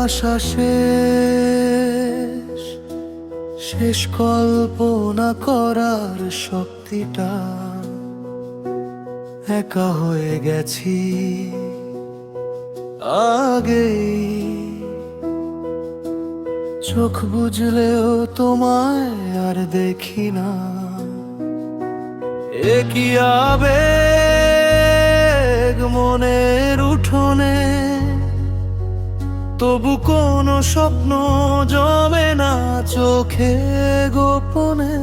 আশা শেষ, শেষ কল্পনা করার শক্তিটা একা হয়ে গেছি আগেই। চোখ বুঝলেও তোমায় আর দেখি না, এ কি আবেগ মনের উঠোনে, তবু কোনো স্বপ্ন জমে না চোখে গোপনে।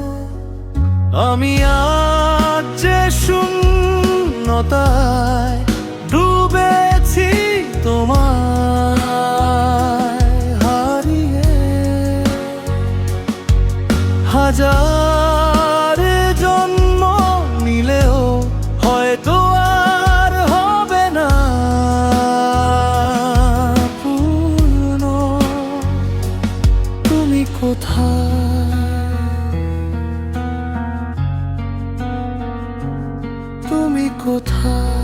আমি আজ যে শূন্যতায় ডুবেছি তোমায় হারিয়ে, হাজার জন্ম নিলেও হয়তো আর হবে না পূর্ণ। তুমি কোথায়, তুমি কোথায়?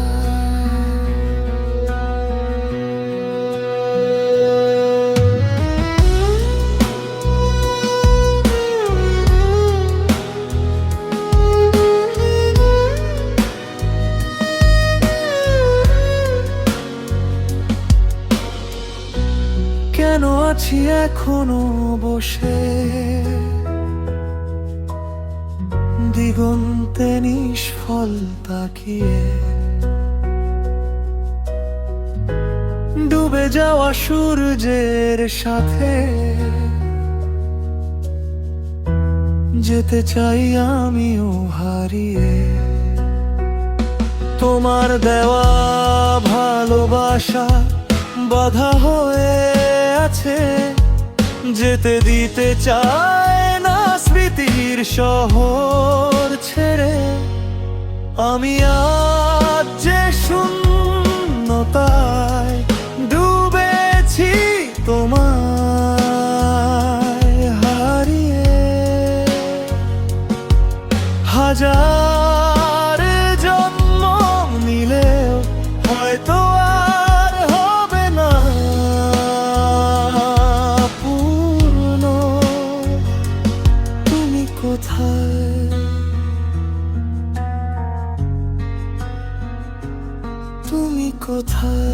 কেন আছি এখনো বসে দিগন্তে নিষ্ফল তাকিয়ে, ডুবে যাওয়া সূর্যের সাথে যেতে চাই আমিও হারিয়ে। তোমার দেওয়া ভালোবাসা বাধা হয়ে আছে, যেতে দিতে চায় না স্মৃতির শহর ছেড়ে। আমি আজ যে শূন্যতায় ডুবেছি তোমায় হারিয়ে, হাজার জন্ম নিলেও হয়তো আর হবে না পূর্ণ। তুমি কোথায়, তুমি কোথায়?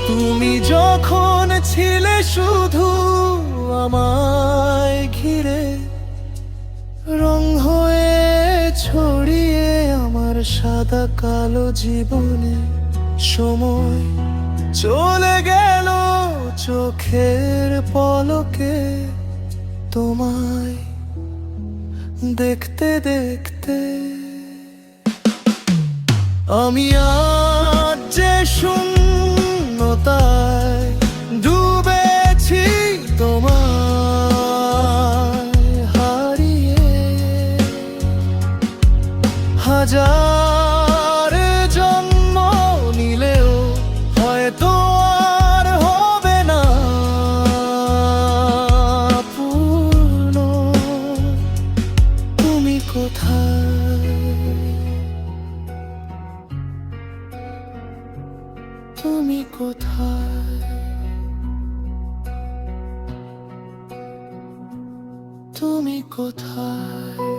তুমি যখন ছিলে শুধু আমায় ঘিরে, রং হয়ে ছড়িয়ে আমার সাদা কালো জীবনে, সময় চলে গেল চোখের পলকে তোমায় দেখতে দেখতে। আমি আজ যে শূন্যতায় ডুবেছি তোমায় হারিয়ে, হাজার জন্ম নিলেও হয়তো আর হবে না পূর্ণ। তুমি কোথায়, তুমি কোথায়? তুমি কোথায়?